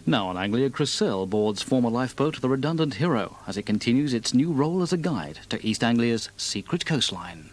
Now on Anglia, Chris Serle boards former lifeboat the Redundant Hero as it continues its new role as a guide to East Anglia's secret coastline.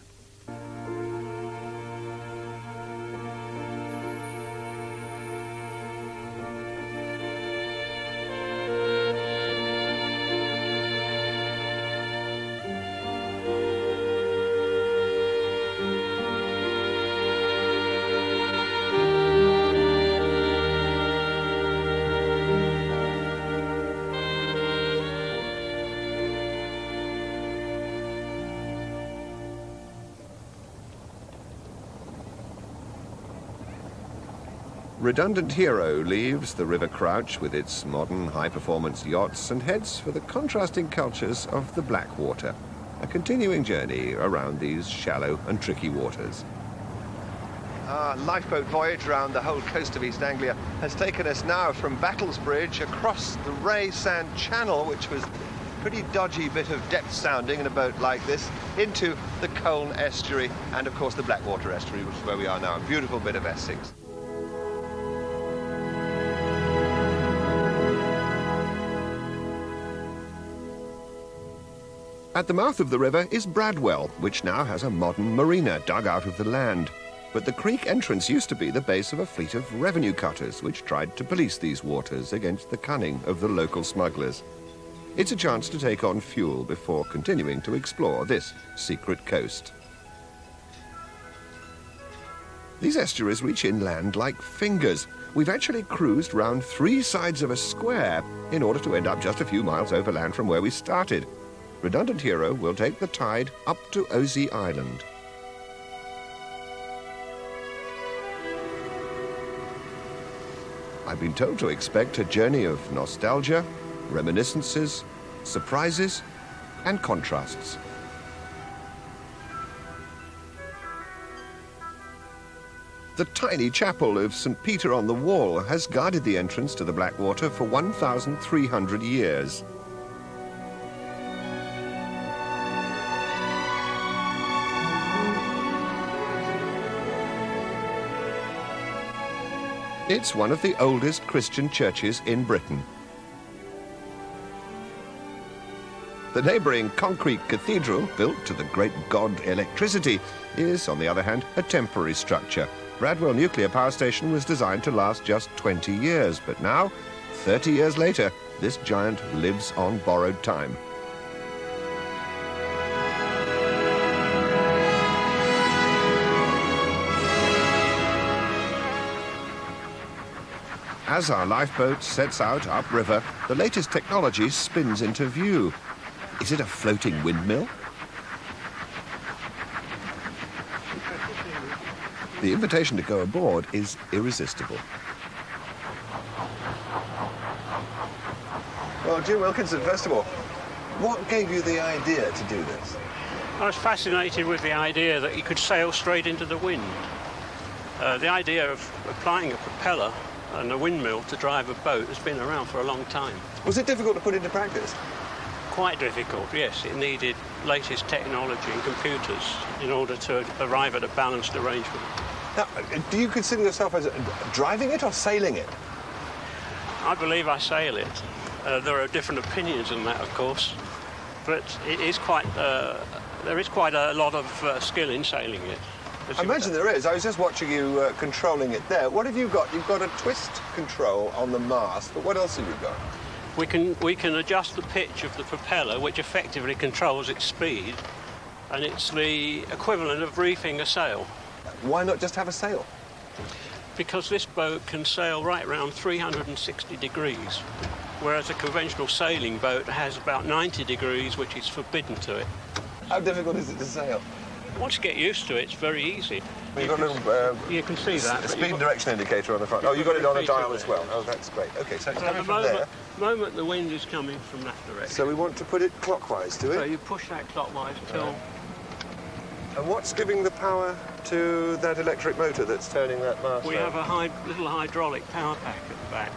Redundant Hero leaves the River Crouch with its modern high-performance yachts and heads for the contrasting cultures of the Blackwater, a continuing journey around these shallow and tricky waters. Our lifeboat voyage around the whole coast of East Anglia has taken us now from Battlesbridge across the Ray Sand Channel, which was a pretty dodgy bit of depth sounding in a boat like this, into the Colne Estuary and, of course, the Blackwater Estuary, which is where we are now, a beautiful bit of Essex. At the mouth of the river is Bradwell, which now has a modern marina dug out of the land. But the creek entrance used to be the base of a fleet of revenue cutters which tried to police these waters against the cunning of the local smugglers. It's a chance to take on fuel before continuing to explore this secret coast. These estuaries reach inland like fingers. We've actually cruised round 3 sides of a square in order to end up just a few miles overland from where we started. Redundant Hero will take the tide up to Osey Island. I've been told to expect a journey of nostalgia, reminiscences, surprises, and contrasts. The tiny chapel of St. Peter on the Wall has guarded the entrance to the Blackwater for 1,300 years. It's one of the oldest Christian churches in Britain. The neighbouring concrete cathedral, built to the great god electricity, is, on the other hand, a temporary structure. Bradwell Nuclear Power Station was designed to last just 20 years, but now, 30 years later, this giant lives on borrowed time. As our lifeboat sets out upriver, the latest technology spins into view. Is it a floating windmill? The invitation to go aboard is irresistible. Well, Jim Wilkinson, first of all, what gave you the idea to do this? I was fascinated with the idea that you could sail straight into the wind. The idea of applying a propeller and a windmill to drive a boat has been around for a long time. Was it difficult to put into practice? Quite difficult, yes. It needed latest technology and computers in order to arrive at a balanced arrangement. Now, do you consider yourself as driving it or sailing it? I believe I sail it. There are different opinions on that, of course, but it is quite, there is quite a lot of skill in sailing it. I imagine there is. I was just watching you controlling it there. What have you got? You've got a twist control on the mast, but what else have you got? We can adjust the pitch of the propeller, which effectively controls its speed, and it's the equivalent of reefing a sail. Why not just have a sail? Because this boat can sail right around 360 degrees, whereas a conventional sailing boat has about 90 degrees, which is forbidden to it. How difficult is it to sail? Once you get used to it, it's very easy. You've got a little you can see that. Speed and direction indicator on the front. Oh, you've got it on a dial as well. Oh, that's great. OK, so it's coming from there. At the moment, the wind is coming from that direction. So we want to put it clockwise, do we? So you push that clockwise till... And what's giving the power to that electric motor that's turning that mast? We have a little hydraulic power pack at the back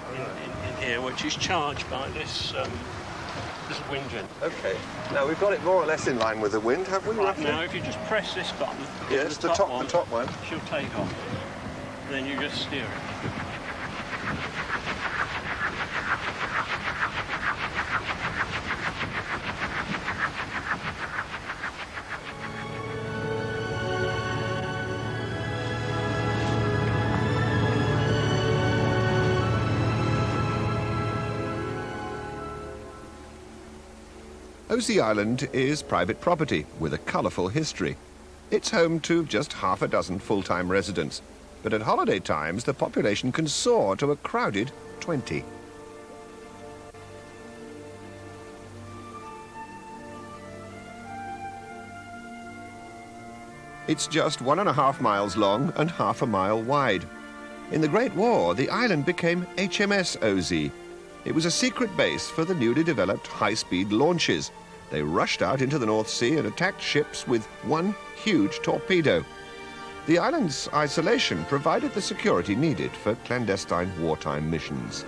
in here, which is charged by this wind gen. OK. Now, we've got it more or less in line with the wind, have we? Right, now, if you just press this button... Yes, the top one. She'll take off. And then you just steer it. Osey Island is private property with a colourful history. It's home to just half a dozen full-time residents, but at holiday times the population can soar to a crowded 20. It's just 1.5 miles long and half a mile wide. In the Great War, the island became HMS Osey. It was a secret base for the newly developed high-speed launches. They rushed out into the North Sea and attacked ships with one huge torpedo. The island's isolation provided the security needed for clandestine wartime missions.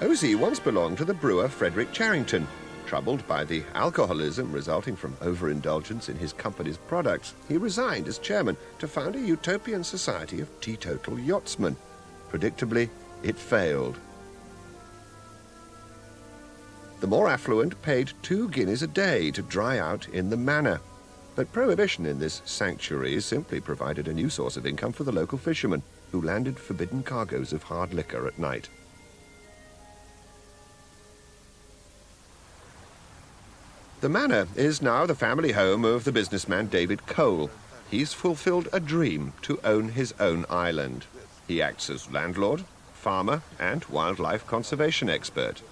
Osey once belonged to the brewer Frederick Charrington. Troubled by the alcoholism resulting from overindulgence in his company's products, he resigned as chairman to found a utopian society of teetotal yachtsmen. Predictably, it failed. The more affluent paid 2 guineas a day to dry out in the manor. But prohibition in this sanctuary simply provided a new source of income for the local fishermen, who landed forbidden cargoes of hard liquor at night. The manor is now the family home of the businessman David Cole. He's fulfilled a dream to own his own island. He acts as landlord, farmer, and wildlife conservation expert.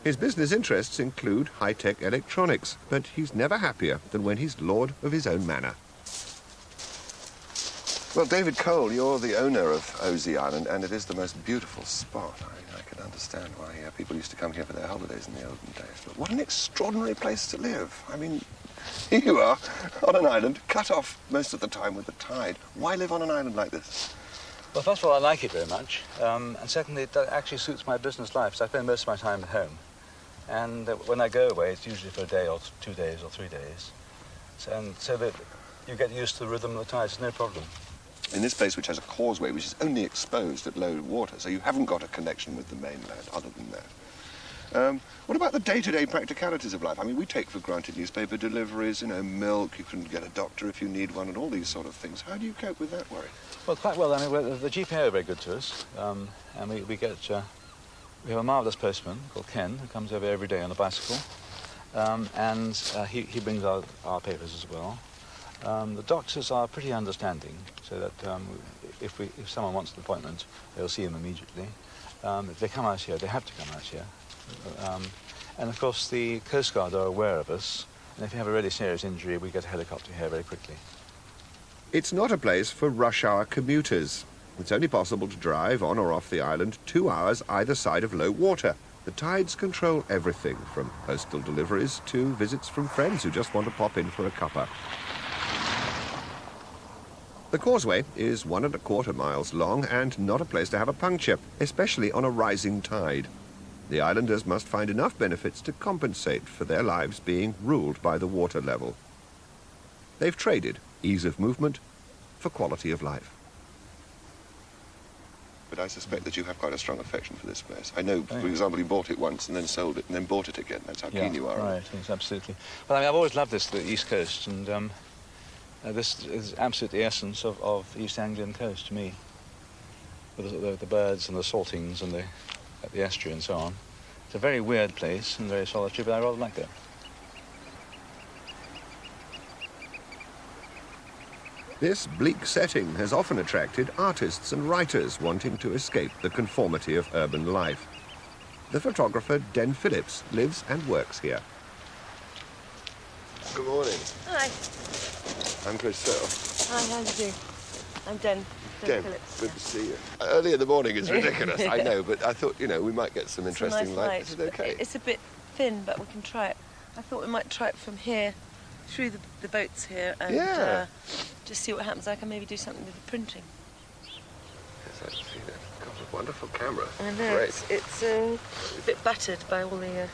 His business interests include high-tech electronics, but he's never happier than when he's lord of his own manor. Well, David Cole, you're the owner of Osey Island, and it is the most beautiful spot. I can understand why people used to come here for their holidays in the olden days. But what an extraordinary place to live. I mean, here you are on an island, cut off most of the time with the tide. Why live on an island like this? Well, first of all, I like it very much, and secondly, it actually suits my business life, so I spend most of my time at home. And when I go away, it's usually for a day or 2 days or 3 days. So that you get used to the rhythm of the tides, no problem. In this place, which has a causeway, which is only exposed at low water, so you haven't got a connection with the mainland other than that. What about the day-to-day practicalities of life? I mean, we take for granted newspaper deliveries, you know, milk, you can get a doctor if you need one, and all these sort of things. How do you cope with that worry? Well, quite well. I mean, the GPO are very good to us, and we have a marvellous postman called Ken, who comes over every day on a bicycle, and he brings our papers as well. The doctors are pretty understanding, so that if someone wants an appointment, they'll see them immediately. If they come out here, they have to come out here. And of course, the Coast Guard are aware of us, and if you have a really serious injury, we get a helicopter here very quickly. It's not a place for rush hour commuters. It's only possible to drive on or off the island 2 hours either side of low water. The tides control everything, from postal deliveries to visits from friends who just want to pop in for a cuppa. The causeway is 1.25 miles long and not a place to have a puncture, especially on a rising tide. The islanders must find enough benefits to compensate for their lives being ruled by the water level. They've traded ease of movement for quality of life. But I suspect that you have quite a strong affection for this place. I know, for example, you bought it once and then sold it and then bought it again. That's how keen you are. Right, yes, absolutely. Well, I mean, I've always loved this, the East Coast, and this is absolutely the essence of East Anglian coast to me. With the birds and the saltings and the estuary and so on. It's a very weird place and very solitary, but I rather like it. This bleak setting has often attracted artists and writers wanting to escape the conformity of urban life. The photographer Den Phillips lives and works here. Good morning. Hi. I'm Chris Serle. Hi, how do you do? I'm Den Phillips. Good to see you. Early in the morning is ridiculous, I know, but I thought, you know, we might get some interesting light. Is it okay? It's a bit thin, but we can try it. I thought we might try it from here, through the boats here, and just see what happens. I can maybe do something with the printing. Yes, I can see that. God, a wonderful camera. I know. Great. It's a bit battered by all the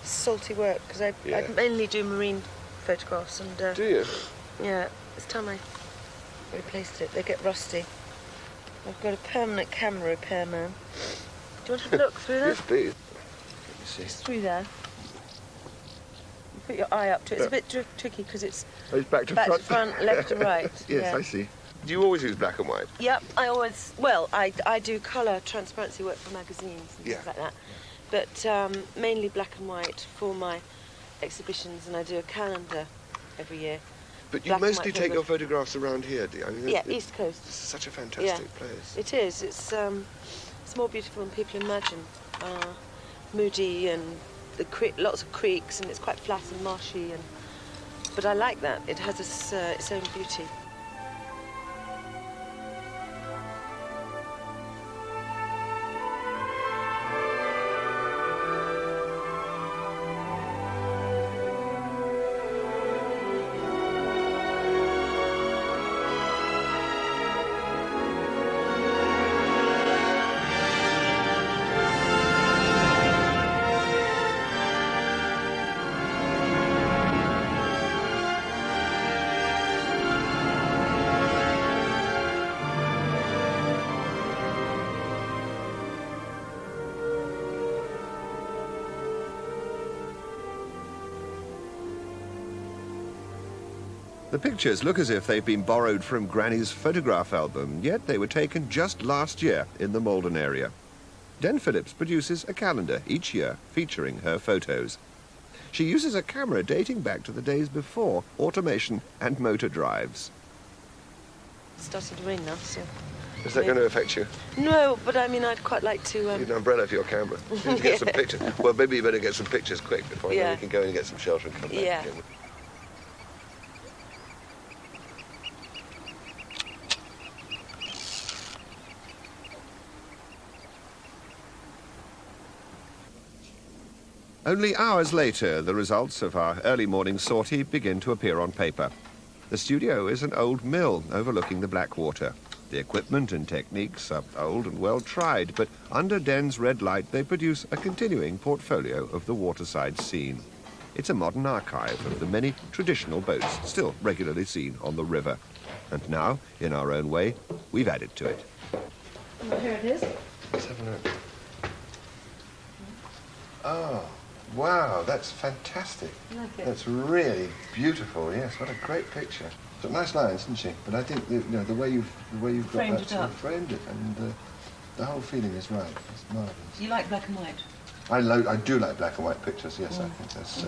salty work, because I mainly do marine photographs. And do you? Yeah, it's time I replaced it. They get rusty. I've got a permanent camera repairman. Do you want to have a look through that? Yes, please. Let me see. It's through there. Put your eye up to it. It's a bit tricky because it's back to front, left to right. Yes, I see. Do you always use black and white? Yep, I always... Well, I do colour transparency work for magazines and things like that. But mainly black and white for my exhibitions, and I do a calendar every year. But you mostly take your photographs around here, do you? I mean, yeah, East Coast. It's such a fantastic place. It is. It's more beautiful than people imagine. Moody and lots of creeks, and it's quite flat and marshy. But I like that. It has its own beauty. The pictures look as if they've been borrowed from Granny's photograph album, yet they were taken just last year in the Malden area. Den Phillips produces a calendar each year featuring her photos. She uses a camera dating back to the days before automation and motor drives. It's starting to rain now, so... Is that going to affect you? No, but I mean, I'd quite like to... Need an umbrella for your camera. You need to get some pictures. Well, maybe you better get some pictures quick before we can go and get some shelter and come back again. Only hours later, the results of our early morning sortie begin to appear on paper. The studio is an old mill overlooking the Blackwater. The equipment and techniques are old and well tried, but under Den's red light they produce a continuing portfolio of the waterside scene. It's a modern archive of the many traditional boats still regularly seen on the river. And now, in our own way, we've added to it. Well, here it is. Let's have a look. Oh. Wow, that's fantastic. I like it. That's really beautiful. Yes, what a great picture. It's got nice lines, isn't she? But I think the way you've got framed that sort of framed it, and the whole feeling is right. It's marvellous. You like black and white? I do like black and white pictures. Yes, I think that's.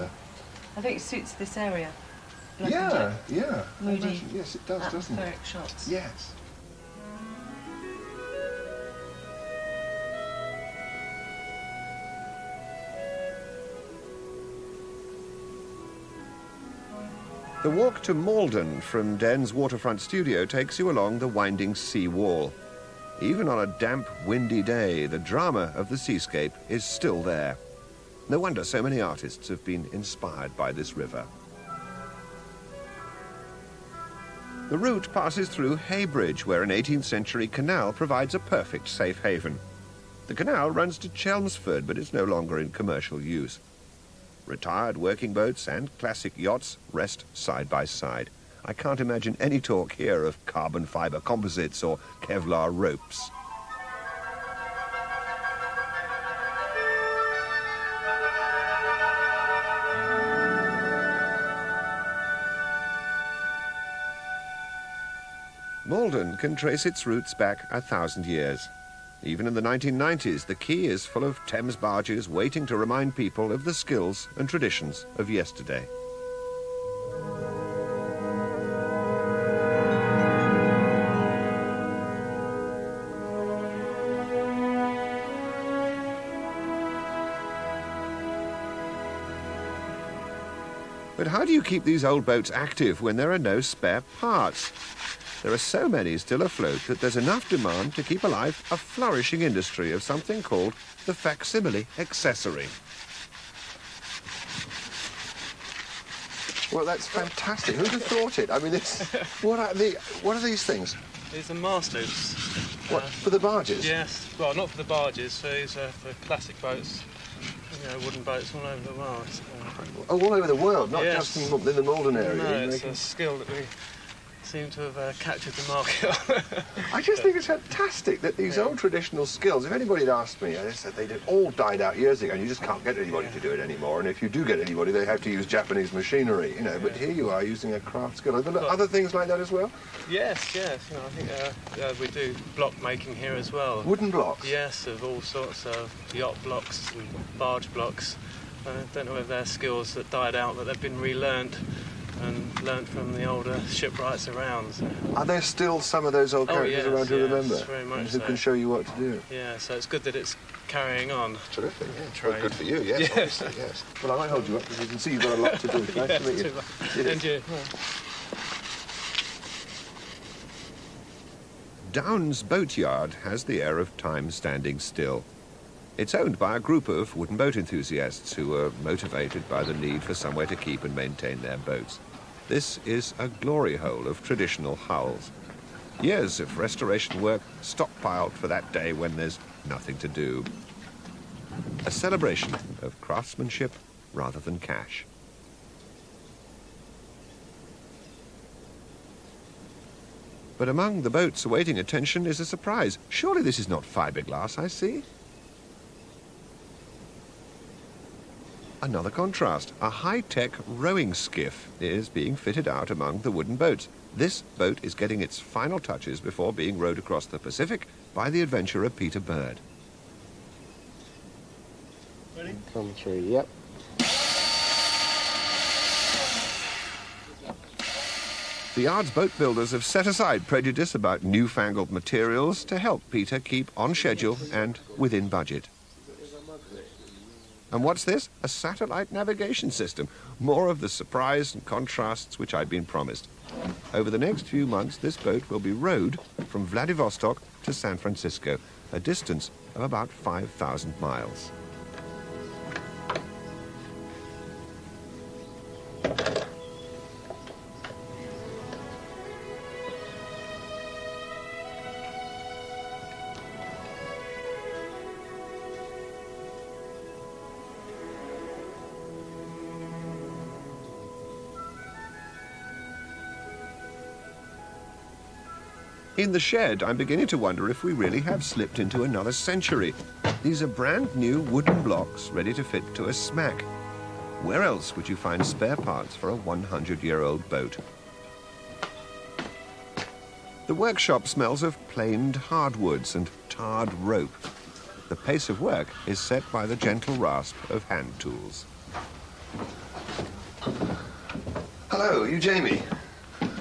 I think it suits this area. Yeah. Moody. Yes, it does, doesn't it? Atmospheric shots. Yes. The walk to Malden from Den's waterfront studio takes you along the winding sea wall. Even on a damp, windy day, the drama of the seascape is still there. No wonder so many artists have been inspired by this river. The route passes through Heybridge, where an 18th century canal provides a perfect safe haven. The canal runs to Chelmsford, but it's no longer in commercial use. Retired working boats and classic yachts rest side by side. I can't imagine any talk here of carbon fibre composites or Kevlar ropes. Malden can trace its roots back 1,000 years. Even in the 1990s, the quay is full of Thames barges waiting to remind people of the skills and traditions of yesterday. But how do you keep these old boats active when there are no spare parts? There are so many still afloat that there's enough demand to keep alive a flourishing industry of something called the facsimile accessory. Well, that's fantastic. Who'd have thought it? I mean, what are these things? These are mast loops. What, for the barges? Yes. Well, not for the barges. So these are for classic boats. Wooden boats all over the world. Oh, all over the world, not yes. just in the Malden area. No, it's a skill that seem to have captured the market. I just think it's fantastic that these old traditional skills, if anybody had asked me, they said they'd all died out years ago and you just can't get anybody to do it anymore, and if you do get anybody they have to use Japanese machinery, you know, but here you are using a craft skill. Are there other things like that as well? Yes, yes, you know, I think we do block making here as well. Wooden blocks? Yes, of all sorts of yacht blocks and barge blocks. I don't know if they're skills that died out, but they've been relearned and learnt from the older shipwrights around. So. Are there still some of those old characters around to remember? Very much who can show you what to do? Yeah, so it's good that it's carrying on. Terrific, yeah. Well, good for you, yes, obviously, yes. Well, I might hold you up because you can see you've got a lot to do. Nice to meet you. And you. Downs Boatyard has the air of time standing still. It's owned by a group of wooden boat enthusiasts who are motivated by the need for somewhere to keep and maintain their boats. This is a glory hole of traditional hulls. Years of restoration work stockpiled for that day when there's nothing to do. A celebration of craftsmanship rather than cash. But among the boats awaiting attention is a surprise. Surely this is not fiberglass, I see. Another contrast. A high-tech rowing skiff is being fitted out among the wooden boats. This boat is getting its final touches before being rowed across the Pacific by the adventurer Peter Bird. Ready? Come through, yep. The yard's boat builders have set aside prejudice about newfangled materials to help Peter keep on schedule and within budget. And what's this? A satellite navigation system. More of the surprise and contrasts which I'd been promised. Over the next few months, this boat will be rowed from Vladivostok to San Francisco, a distance of about 5,000 miles. In the shed, I'm beginning to wonder if we really have slipped into another century. These are brand new wooden blocks ready to fit to a smack. Where else would you find spare parts for a 100-year-old boat? The workshop smells of planed hardwoods and tarred rope. The pace of work is set by the gentle rasp of hand tools. Hello, are you Jamie?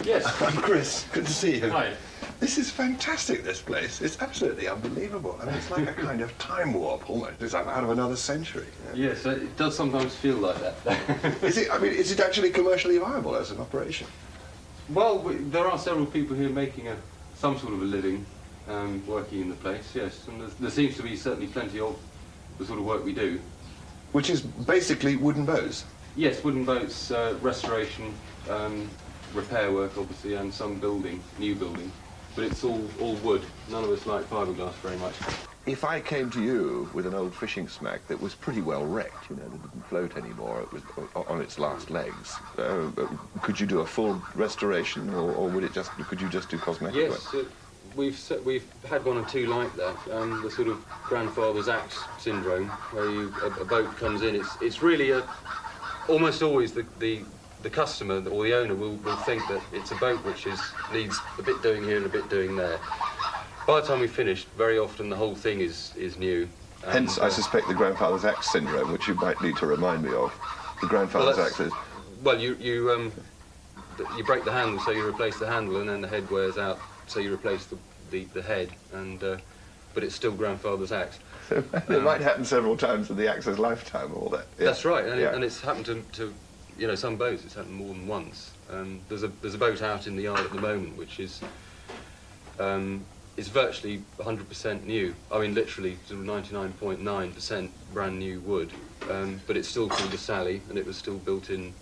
Yes. I'm Chris. Good to see you. Hi. This is fantastic, this place. It's absolutely unbelievable. I mean, it's like a kind of time warp, almost. It's like out of another century. Yeah? Yes, it does sometimes feel like that. Is it actually commercially viable as an operation? Well, there are several people here making some sort of a living working in the place, yes. And there seems to be certainly plenty of the sort of work we do. Which is basically wooden boats? Yes, wooden boats, restoration, repair work, obviously, and some building, new building. But it's all wood. None of us like fiberglass very much. If I came to you with an old fishing smack that was pretty well wrecked, you know, that didn't float anymore, it was on its last legs, could you do a full restoration, or could you just do cosmetic work? Yes, we've had one or two like that. The sort of grandfather's axe syndrome, where a boat comes in. It's really almost always the customer or the owner will think that it's a boat which needs a bit doing here and a bit doing there. By the time we finished, very often the whole thing is new. Hence, I suspect the grandfather's axe syndrome, which you might need to remind me of. The grandfather's axe is... Well, you break the handle, so you replace the handle, and then the head wears out, so you replace the head, but it's still grandfather's axe. So it might happen several times in the axe's lifetime, all that. Yeah. That's right, and it's happened to you know, some boats, it's happened more than once. There's a boat out in the yard at the moment which is virtually 100% new. I mean, literally sort of 99.9% brand new wood. But it's still called the Sally, and it was still built in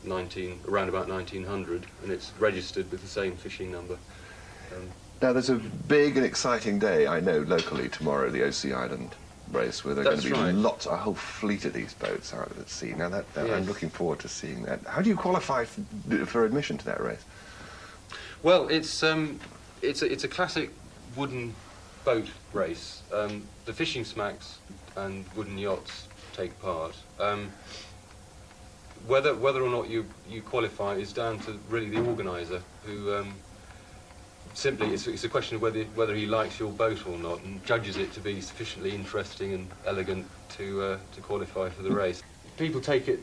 around about 1900, and it's registered with the same fishing number. Now, there's a big and exciting day, I know, locally tomorrow, the OC Island race, where there are going to be a whole fleet of these boats out at sea. Now, I'm looking forward to seeing that. How do you qualify for admission to that race? Well, it's a classic wooden boat race. The fishing smacks and wooden yachts take part. Whether or not you qualify is down to really the organiser, who simply it's a question of whether he likes your boat or not, and judges it to be sufficiently interesting and elegant to qualify for the race. People take it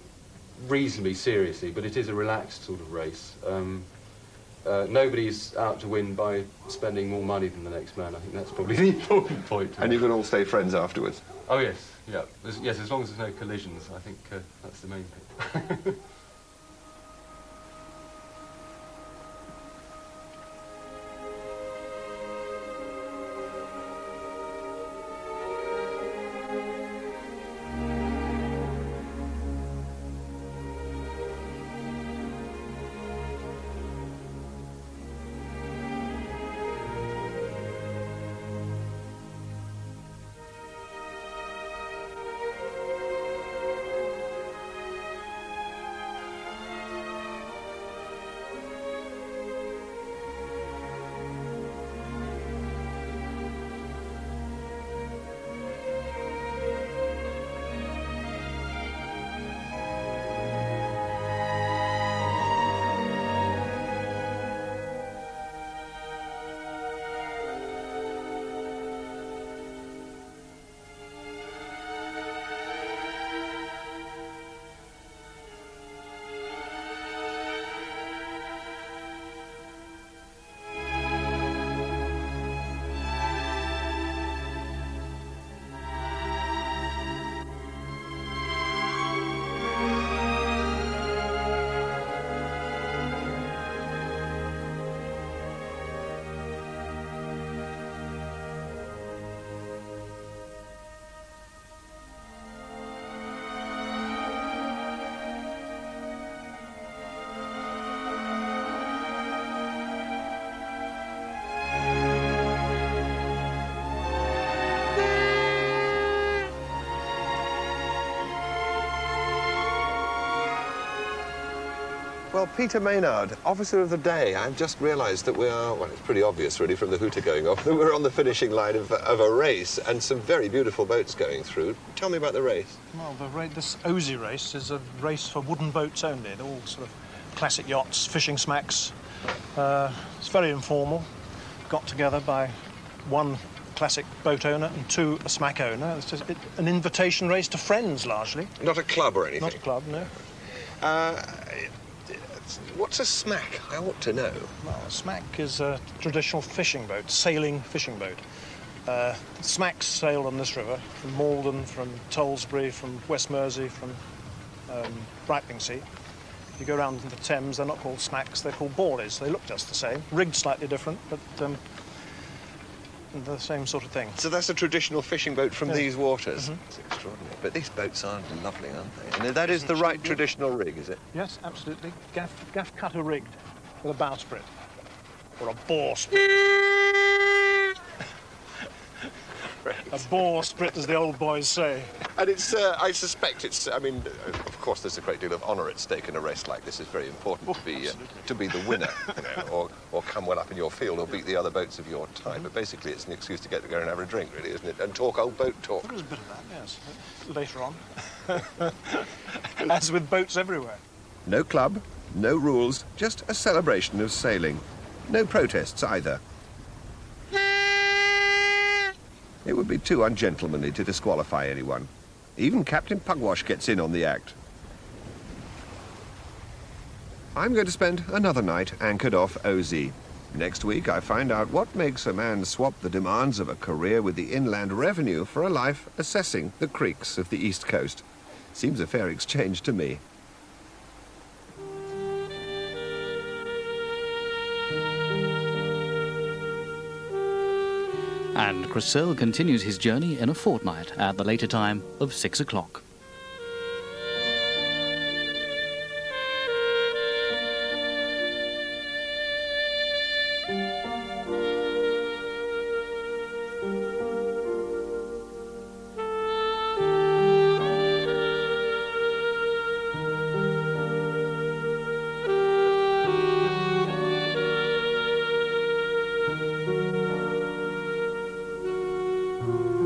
reasonably seriously, but it is a relaxed sort of race. Nobody's out to win by spending more money than the next man. I think that's probably the important point. And you can all stay friends afterwards? Oh, yes, yeah. Yes, as long as there's no collisions, I think that's the main thing. Well, Peter Maynard, Officer of the Day, I've just realised that we are, well, it's pretty obvious, really, from the hooter going off, that we're on the finishing line of a race and some very beautiful boats going through. Tell me about the race. Well, this OSI race is a race for wooden boats only. They're all sort of classic yachts, fishing smacks. It's very informal, got together by one classic boat owner and two a smack owner. It's just an invitation race to friends, largely. Not a club or anything? Not a club, no. What's a smack? I ought to know. Well, a smack is a traditional fishing boat, sailing fishing boat. Smacks sail on this river from Malden, from Tollesbury, from West Mersey, from Brightlingsea. You go around the Thames, they're not called smacks, they're called boreys. They look just the same, rigged slightly different, but the same sort of thing. So that's a traditional fishing boat from these waters? Mm-hmm. It's extraordinary. But these boats are lovely, aren't they? And that is the right traditional rig, is it? Yes, absolutely. Gaff cutter rigged with a bowsprit. Or a bowsprit. A bowsprit, as the old boys say. And it's, I suspect it's, I mean, of course there's a great deal of honour at stake in a race like this. It's very important to be the winner, you know, or come well up in your field or beat the other boats of your type. But basically it's an excuse to get to go and have a drink, really, isn't it? And talk old boat talk. There is a bit of that, yes, later on. As with boats everywhere. No club, no rules, just a celebration of sailing. No protests either. It would be too ungentlemanly to disqualify anyone. Even Captain Pugwash gets in on the act. I'm going to spend another night anchored off OZ. Next week, I find out what makes a man swap the demands of a career with the inland revenue for a life assessing the creeks of the East Coast. Seems a fair exchange to me. And Chris Serle continues his journey in a fortnight at the later time of 6 o'clock. you.